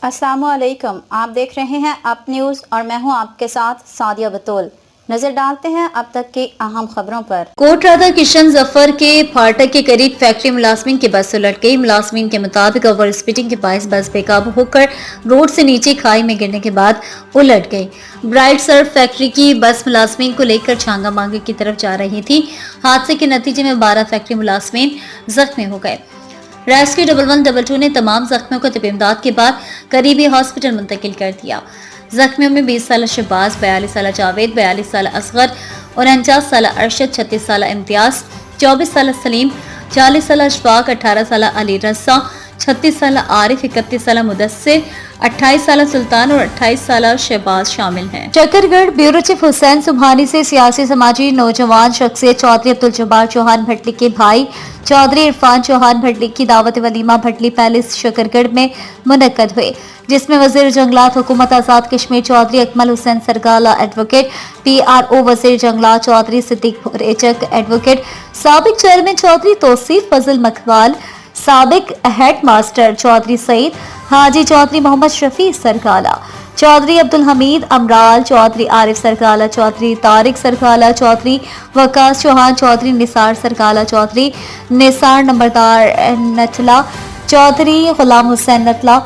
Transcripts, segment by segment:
अस्सलामुअलैकुम, आप देख रहे हैं अप न्यूज़ और मैं हूं आपके साथ सादिया बतूल। नजर डालते हैं अब तक की अहम खबरों पर। कोटरादा किशन जफर के फाटक के करीब फैक्ट्री मुलाजमीन की बस उलट गई। मुलाजमीन के मुताबिक ओवर स्पीडिंग के बायस बस बेकाबू होकर रोड से नीचे खाई में गिरने के बाद उलट गई। ब्राइट सर्फ फैक्ट्री की बस मुलाजमीन को लेकर छांगा मांगे की तरफ जा रही थी। हादसे के नतीजे में 12 फैक्ट्री मुलाजमीन जख्मी हो गए। रेस्क्यू 1112 ने तमाम जख्मियों को तबीब इमदाद के बाद करीबी हॉस्पिटल मुंतकिल कर दिया। जख्मियों में 20 साल शहबाज, 42 साल जावेद, 42 साल असगर, 49 साल अरशद, 36 साल इम्तियाज, 24 साल सलीम, 40 साल अशफाक, 18 साल अली रस्सा, 36 साल आरिफ, 31 साल मुदस्सिर, 28 साल सुल्तान और 28 साल शहबाज शामिल हैं। चक्करगढ़ ब्यूरो चीफ हुसैन सुबहानी से सियासी समाजी नौजवान शख्सियत चौधरी अब्दुल जब्बार चौहान भटली के भाई चौधरी इरफान चौहान भटली की दावत वलीमा भटली पैलेस शकरगढ़ में मुनक्कद हुए, जिसमें वजीर जंगलात हुकूमत आजाद कश्मीर चौधरी अकमल हुसैन सरगाला एडवोकेट, PRO वजीर जंगलात चौधरी सिद्दीक रेचक एडवोकेट, साबिक चेयरमैन चौधरी तौसीफ फजल मखवाल, साबिक हेड मास्टर चौधरी सईद, हाजी चौधरी मोहम्मद शफी सरगाला, चौधरी अब्दुल हमीद अमराल, चौधरी आरिफ सरगाला, चौधरी तारिक सरगाला, चौधरी वकास चौहान, चौधरी निसार सरगाला, चौधरी निसार नंबरदार नटला, चौधरी गुलाम हुसैन नटला,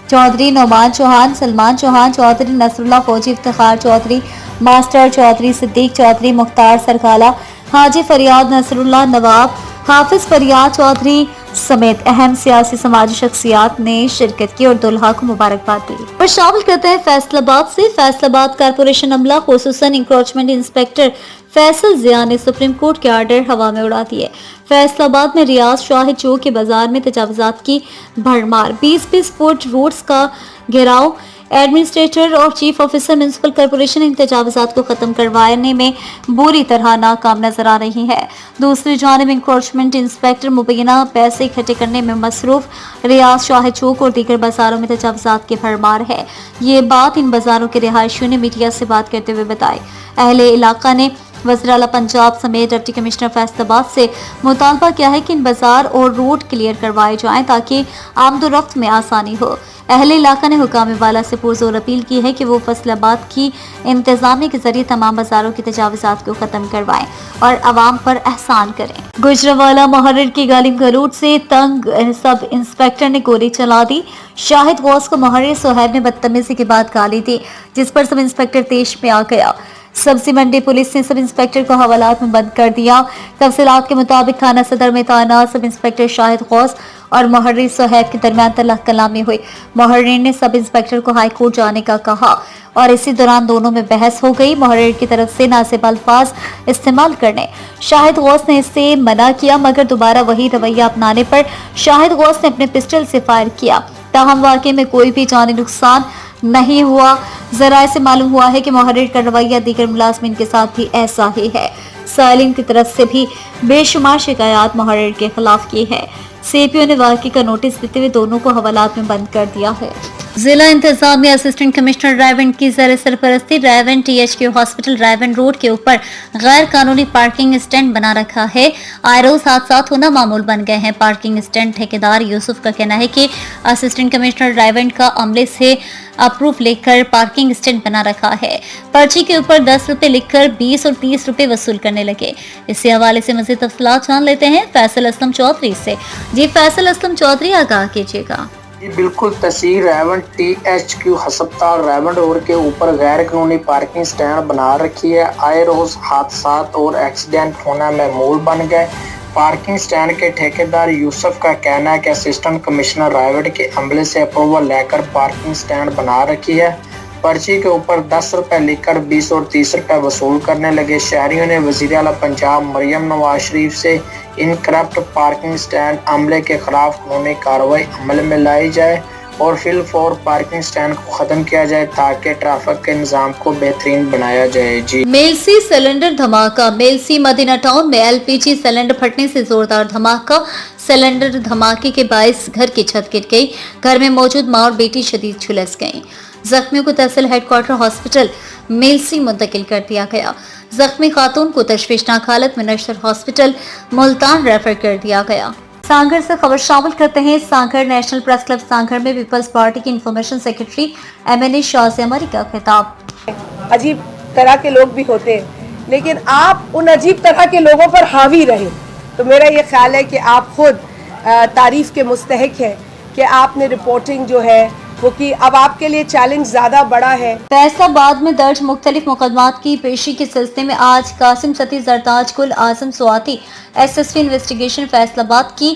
चौधरी नौमान चौहान, सलमान चौहान, चौधरी नसरुल्लाह फौजी इफ्तिखार चौधरी मास्टर, चौधरी सिद्दीक चौधरी मुख्तार सरगाला, हाजी फरियाद नसरुल्लाह नवाब, हाफिज फरियाद चौधरी समेत अहम सियासी समाजी शख्सियात ने शिरकत की और दुल्हा को मुबारकबाद दी। और शामिल करते हैं फैसलाबाद से। फैसलाबाद कारपोरेशन अमला खुसूसन इंक्रोचमेंट इंस्पेक्टर फैसल जिया ने सुप्रीम कोर्ट के आर्डर हवा में उड़ा दिए। फैसलाबाद में रियाज शाहिद चौक के बाजार में तजावुजात की भरमार, 20-20 फुट रोड्स का घेराव। एडमिनिस्ट्रेटर और चीफ ऑफिसर म्युनिसिपल कॉर्पोरेशन इन तजावुजात को खत्म करवाने में बुरी तरह नाकाम नजर आ रही है। दूसरी जानिब इंक्रोचमेंट इंस्पेक्टर मुबैना पैसे इकट्ठे करने में मसरूफ। रियाज शाहिद चौक और दीगर बाजारों में तजावुजात की भरमार है। ये बात इन बाजारों के रिहायशियों ने मीडिया से बात करते हुए बताई। अहले इलाका ने वज़ीर आला पंजाब समेत डिप्टी कमिश्नर फैसलाबाद से मुतालबा किया है कि इन बाजार और रोड क्लियर करवाए जाएं ताकि आमदोरफ्त में आसानी हो। अहले इलाका ने हुकाम वाला से पुरजोर अपील की है कि वो फैसलाबाद की इंतजामिया के जरिए तमाम बाजारों की तजावुजात को खत्म करवाएं और आवाम पर एहसान करें। गुजरांवाला मुहर्रिर की गाली गलौज से तंग सब इंस्पेक्टर ने गोली चला दी। शाहिद गौस को मुहर्रिर सुहैब ने बदतमीजी के बाद गाली दी, जिस पर सब इंस्पेक्टर तेश में आ गया। सब्जी मंडी पुलिस ने सब इंस्पेक्टर को हवालात में बंद कर दिया। तफसीलात के मुताबिक थाना सदर में तैनात सब इंस्पेक्टर शाहिद गौस और मुहर्रिर सुहैब के दरमियान तलख कलामी हुई। मुहर्रिर ने सब इंस्पेक्टर को हाई कोर्ट जाने का कहा और इसी दौरान दोनों में बहस हो गई। मुहर्रिर की तरफ से नासिब अल्फाज इस्तेमाल करने शाहिद गौस ने इससे मना किया, मगर दोबारा वही रवैया अपनाने पर शाहिद गौस ने अपने पिस्टल से फायर किया। ताहम वाकई में कोई भी जानी नुकसान नहीं हुआ। जराए से मालूम हुआ है कि मुहर्रिर का रवैया दीगर मुलाजमीन के साथ भी ऐसा ही है। सालिन की तरफ से भी बेशुमार शिकायत मुहर्रिर के खिलाफ की है। CPO ने वाकई का नोटिस देते हुए दोनों को हवालात में बंद कर दिया है। जिला इंतजामिया असिस्टेंट कमिश्नर रायवंड की ज़र सरपरस्ती Raiwind THQ hospital Raiwind road के ऊपर गैर कानूनी पार्किंग स्टैंड बना रखा है। आए रोज हादसात होना मामूल बन गए हैं। पार्किंग स्टैंड ठेकेदार यूसुफ का कहना है कि असिस्टेंट कमिश्नर रायवंड का अमले से अप्रूव लेकर पार्किंग स्टैंड बना रखा है। पर्ची के ऊपर 10 रुपए लिखकर 20 और 30 रुपए वसूल करने लगे। इसी हवाले से मज़ीद तफसीलात जान लेते हैं फैसल असलम चौधरी से। जी फैसल असलम चौधरी, आगाह कीजिएगा। बिल्कुल, तहसील रायवंड THQ हस्पताल रायवंड रोड के ऊपर गैर कानूनी पार्किंग स्टैंड बना रखी है। आए रोज हादसात और एक्सीडेंट होना मामूल बन गए। पार्किंग स्टैंड के ठेकेदार यूसुफ का कहना है कि असिस्टेंट कमिश्नर रायवंड के अमले से अप्रूवल लेकर पार्किंग स्टैंड बना रखी है। पर्ची के ऊपर 10 रुपए लिखकर 20 और 30 रुपए वसूल करने लगे। शहरियों ने वज़ीर आला पंजाब मरियम नवाज शरीफ से इनकरप्ट पार्किंग स्टैंड अमले के खिलाफ कानूनी कार्रवाई अमल में लाई जाए और फिल फॉर पार्किंग स्टैंड को खत्म किया जाए ताकि ट्रैफिक के निजाम को बेहतरीन बनाया जाए। जी मेलसी सिलेंडर धमाका। मेलसी मदीना टाउन में LPG सिलेंडर फटने से जोरदार धमाका। सिलेंडर धमाके के बायस घर की छत गिर गई। घर में मौजूद मां और बेटी शदीद झुलस गईं। जख्मियों को तहसील हेडक्वार्टर हॉस्पिटल मेलसी मुंतकिल कर दिया गया। जख्मी खातून को तशवीशनाक हालत में नशर हॉस्पिटल मुल्तान रेफर कर दिया गया। सांगड़ से खबर शामिल करते हैं। Sanghar national press club Sanghar में पीपल्स पार्टी की इंफॉर्मेशन सेक्रेटरी MNA शाज़िया मरी का खिताब। अजीब तरह के लोग भी होते हैं, लेकिन आप उन अजीब तरह के लोगों पर हावी रहे, तो मेरा ये ख्याल है कि आप खुद तारीफ के मुस्तहिक हैं कि आपने रिपोर्टिंग जो है वो की। अब आपके लिए चैलेंज ज़्यादा बड़ा है। फैसलाबाद में दर्ज मुख्तलिफ मुकदमात की पेशी के सिलसिले में आज कासिम सती, जरताज कुल, आजम स्वाति, SSP इन्वेस्टिगेशन फैसलाबाद की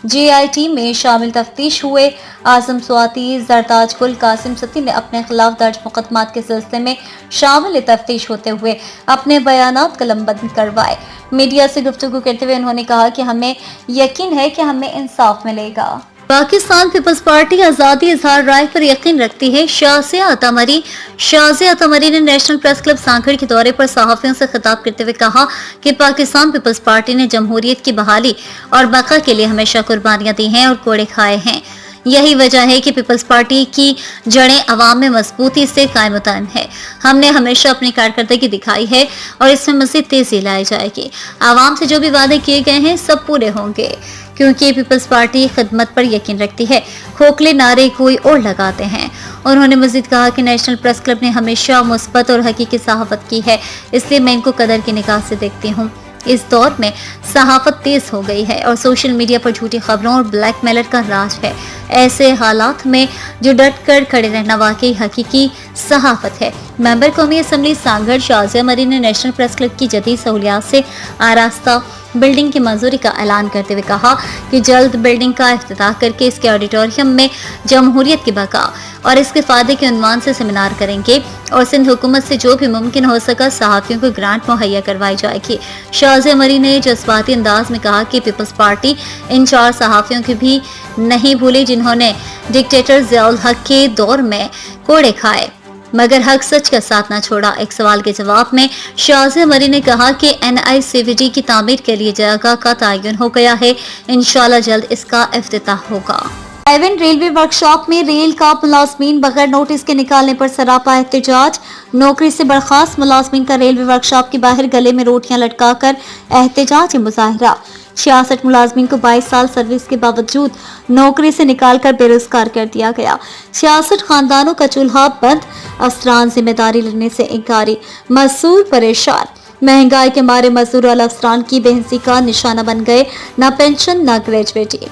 JIT में शामिल तफ्तीश हुए। आजम स्वाति, जरताज कुल, कासिम सती ने अपने खिलाफ दर्ज मुकदमात के सिलसिले में शामिल तफ्तीश होते हुए अपने बयानात कलमबंद करवाए। मीडिया से गुफ्तगू करते हुए उन्होंने कहा कि हमें यकीन है कि हमें इंसाफ मिलेगा। पाकिस्तान पीपल्स पार्टी आज़ादी इजहार राय पर यकीन रखती है। शाज़िया अतामरी ने नेशनल प्रेस क्लब सांगड़ के दौरे पर सहाफ़ियों से खिताब करते हुए कहा कि पाकिस्तान पीपल्स पार्टी ने जमहूरियत की बहाली और बका के लिए हमेशा कुर्बानियां दी हैं और कोड़े खाए हैं। यही वजह है कि पीपल्स पार्टी की जड़ें अवाम में मजबूती से कायम मुतअन है। हमने हमेशा अपनी कारकर्दगी दिखाई है और इसमें मज़ीद तेजी लाई जाएगी। आवाम से जो भी वादे किए गए हैं सब पूरे होंगे, क्योंकि पीपल्स पार्टी खिदमत पर यकीन रखती है, खोखले नारे कोई और लगाते हैं। उन्होंने मजीद कहा कि नेशनल प्रेस क्लब ने हमेशा मुस्बत और हकीकी सहाफत की है, इसलिए मैं इनको कदर की निगाह से देखती हूँ। इस दौर में सहाफत तेज हो गई है और सोशल मीडिया पर झूठी खबरों और ब्लैकमेलर का राज है। ऐसे हालात में जो डट कर खड़े रहना वाकई हकीकी सहाफत है। मेंबर कौमी असम्बली सांगड़ शाज़िया मरी ने नेशनल प्रेस क्लब की जदीद सहूलियात से आरास्ता बिल्डिंग की मंजूरी का ऐलान करते हुए कहा कि जल्द बिल्डिंग का इफ्तिताह करके इसके ऑडिटोरियम में जमहूरियत की बका और इसके फायदे के उन्वान से सेमिनार करेंगे और सिंध हुकूमत से जो भी मुमकिन हो सका सहाफ़ियों को ग्रांट मुहैया करवाई जाएगी। शाज़िया मरी ने जज्बाती अंदाज में कहा कि पीपल्स पार्टी इन 4 सहाफ़ियों की भी नहीं भूली जिन्होंने डिक्टेटर ज़ियाउल हक के दौर में कोड़े खाए मगर हक सच का साथ न छोड़ा। एक सवाल के जवाब में शाज़िया मरी ने कहा कि NICVD की तामीर के लिए जगह का तयन हो गया है, इंशाल्लाह जल्द इसका इफ्तिताह होगा। प्राइवेट रेलवे वर्कशॉप में रेल का मुलाजमीन बगैर नोटिस के निकालने पर सरापा एहतजाज। नौकरी से बर्खास्त मुलाजमीन का रेलवे वर्कशॉप के बाहर गले में रोटियां लटकाकर एहतजाजी मुजाहरा। 66 मुलाजमीन को 22 साल सर्विस के बावजूद नौकरी से निकालकर बेरोजगार कर दिया गया। 66 खानदानों का चूल्हा बंद, अफसरान जिम्मेदारी लेने से इनकारी, मजदूर परेशान। महंगाई के मारे मजदूर और अफसरान की बेहसी का निशाना बन गए, न पेंशन न ग्रेजुएटी।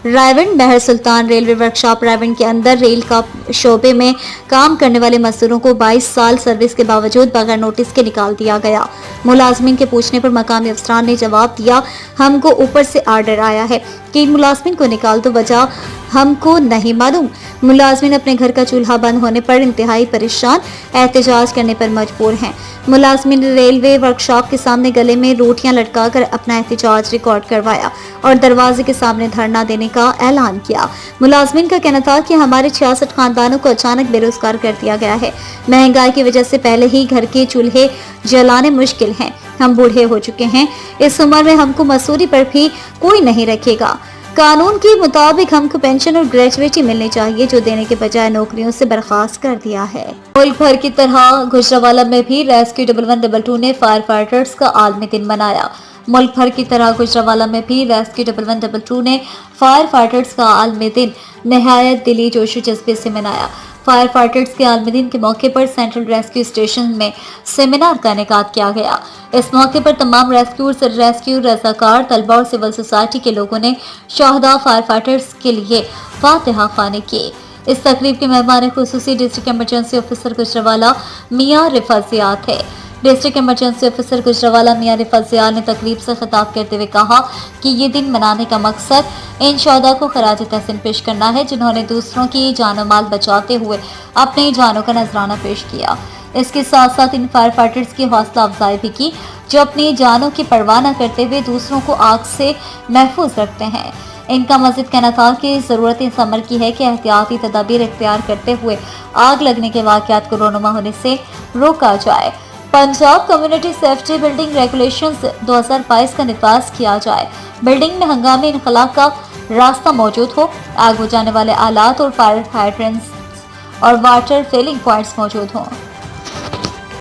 रायवंड महर सुल्तान रेलवे वर्कशॉप रायवंड के अंदर रेल का शोबे में काम करने वाले मजदूरों को 22 साल सर्विस के बावजूद बगैर नोटिस के निकाल दिया गया। मुलाजमीन के पूछने पर मकामी अफसरान ने जवाब दिया, हमको ऊपर से आर्डर आया है कि इन मुलाजमीन को निकाल दो, वजह हमको नहीं मालूम। मुलाजमीन अपने घर का चूल्हा बंद होने पर इंतहाई परेशान, एहतजाज करने पर मजबूर हैं। मुलाजमीन रेलवे वर्कशॉप के सामने गले में रोटियां लटकाकर अपना एहतजाज रिकॉर्ड करवाया और दरवाजे के सामने धरना देने का ऐलान किया। मुलाजमीन का कहना था कि हमारे 66 खानदानों को अचानक बेरोजगार कर दिया गया है। महंगाई की वजह से पहले ही घर के चूल्हे जलाने मुश्किल हैं। हम बूढ़े हो चुके हैं, इस उम्र में हमको मजदूरी पर भी कोई नहीं रखेगा। कानून के मुताबिक हमको पेंशन और ग्रेजुएटी मिलनी चाहिए, जो देने के बजाय नौकरियों से बर्खास्त कर दिया है। मुल्क भर की तरह गुजरावाला में भी रेस्क्यू 1112 ने फायर फाइटर्स का आलमी दिन मनाया। मुल्क भर की तरह गुजरावाला में भी रेस्क्यू 1112 ने फायर फाइटर्स का आलमी दिन नहायत दिली जोशो जज्बे से मनाया। फायर फाइटर्स के आलमी दिन के मौके पर सेंट्रल रेस्क्यू स्टेशन में सेमिनार का इनेकाद किया गया। इस मौके पर तमाम रेस्क्यू रजाकार, तलबा और सिविल सोसाइटी के लोगों ने शहदा फायर फाइटर्स के लिए फातिहा ख्वानी की। इस तकरीब के मेहमान खुसूसी डिस्ट्रिक्ट इमरजेंसी ऑफिसर गुजरावाला मियां रिफाजिया थे। डिस्ट्रिक्ट इमरजेंसी ऑफिसर गुजरावाला मियां रिफाजिया ने तकरीब से खिताब करते हुए कहा कि ये दिन मनाने का मकसद इन शहदा को खराज तहसीन पेश करना है, जिन्होंने दूसरों की जानो माल बचाते हुए अपनी जानों का नजराना पेश किया। इसके साथ साथ इन फायर फाइटर्स की हौसला अफजाई भी की, जो अपनी जानों की परवाह न करते हुए दूसरों को आग से महफूज रखते हैं। इनका मजीद कहना था कि जरूरत इस अमर की है कि एहतियाती तदाबीर इख्तियार करते हुए आग लगने के वाकयात को रोनुमा होने से रोका जाए। Punjab community safety building regulations 2022 का निफाज किया जाए। बिल्डिंग में हंगामी इनखला का रास्ता मौजूद हो, आग बुझाने वाले आलात और फायर हाइड्रेंट्स और वाटर फिलिंग पॉइंट्स मौजूद हों।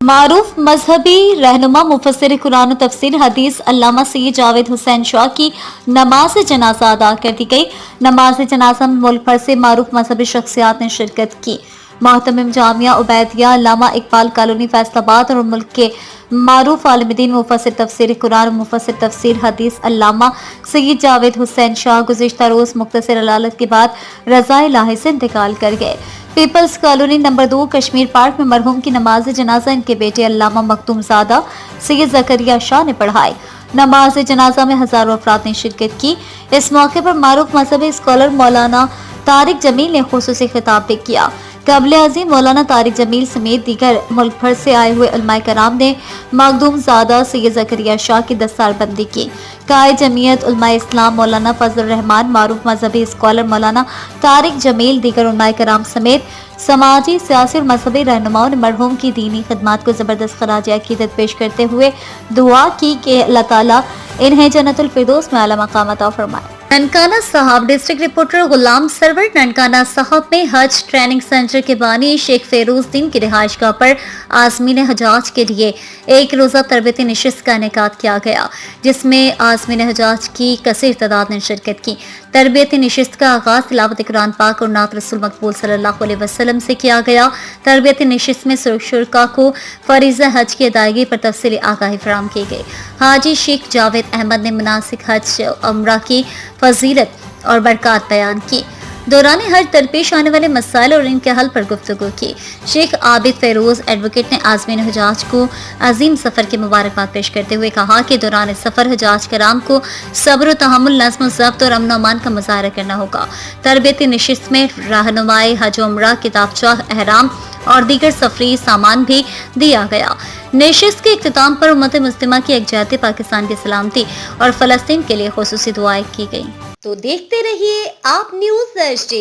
मारूफ मजहबी रहनुमा मुफस्सिर कुरान तफसीर हदीस अल्लामा सैयद जावेद हुसैन शाह की नमाज जनाजा अदा कर दी गई। नमाज जनाजा में मुल्क भर से मारूफ मजहबी शख्सियात ने शिरकत की। मोहतमिम जामिया उबैदिया अल्लामा इकबाल कॉलोनी फैसलाबाद और मुल्क के मारूफ आलिमीन मुफस्सिर तफसीर कुरान और मुफस्सिर तफसीर हदीस अल्लामा सैयद जावेद हुसैन शाह गुज़िश्ता रोज मुख्तसर अलालत के बाद रज़ाए इलाही से इंतकाल कर गए। Peoples colony number 2 Kashmir park में मरहूम की नमाज जनाजा इनके बेटे अल्लामा मखदूम ज़ादा सैयद ज़करिया शाह ने पढ़ाई। नमाज जनाजा में हजारों अफराद ने शिरकत की। इस मौके पर मारूफ मजहबी स्कॉलर मौलाना तारिक जमील ने खुसूसी खिताब भी किया। काबिल अज़ीम मौलाना तारिक जमील समेत दीगर मुल्क भर से आए हुए उलमाए कराम ने मखदूम ज़ादा सैयद ज़करिया शाह की दस्तारबंदी की। कायद जमीयत उलमाए इस्लाम मौलाना फजल रहमान, मारूफ मजहबी स्कॉलर मौलाना तारिक जमील, दीगर उलमाए कराम समेत समाजी, सियासी और मजहबी रहनुमाओं ने मरहूम की दीनी खिदमात को जबरदस्त खराज अकीदत पेश करते हुए दुआ की कि अल्लाह ताला इन्हें जन्नतुल फिरदौस में आला मकाम अता फरमाए। ननकाना साहब डिस्ट्रिक्ट रिपोर्टर गुलाम सरवर। ननकाना साहब में हज ट्रेनिंग सेंटर के बानी शेख फेरोजुद्दीन की रिहाइशगाह पर आज़मीन हजाज के लिए एक रोज़ा तरबियती नशिस्त का इनेकाद किया गया, जिसमें आज़मीन हजाज की कसीर तादाद ने शिरकत की। तरबियती नशिस्त का आगाज़ तिलावत कुरान पाक और नात रसूल मकबूल सल्लल्लाहु अलैहि वसल्लम से किया गया। तरबियती नशिस्त में शुरा को फरीज़ा हज की अदायगी पर तफसीली आगाही फराहम की गई। हाजी शेख जावेद अहमद ने मुनासिक हज उम्रा की फजीलत और बरकत बयान की। दौरान हज दरपेश आने वाले मसाइल और इनके हल पर गुफ्तगू की। शेख आबिद फेरोज एडवोकेट ने आज़मीन हजाज को अजीम सफ़र की मुबारकबाद पेश करते हुए कहा कि दौरान सफ़र हजाज कराम को सब्र, तहम्मुल, नज़्म, ज़ब्त और अमन अमान का मुज़ाहरा करना होगा। तरबियती नशिस्त में रहनुमाई हज उम्रा, किताबचा, एहराम और दीगर सफरी सामान भी दिया गया। नशिस्त के इख्तिताम पर उम्मत मुस्लिमा की यकजहती, पाकिस्तान की सलामती और फ़लस्तीन के लिए खुसूसी दुआएं की गई। तो देखते रहिए आप न्यूज़ HD।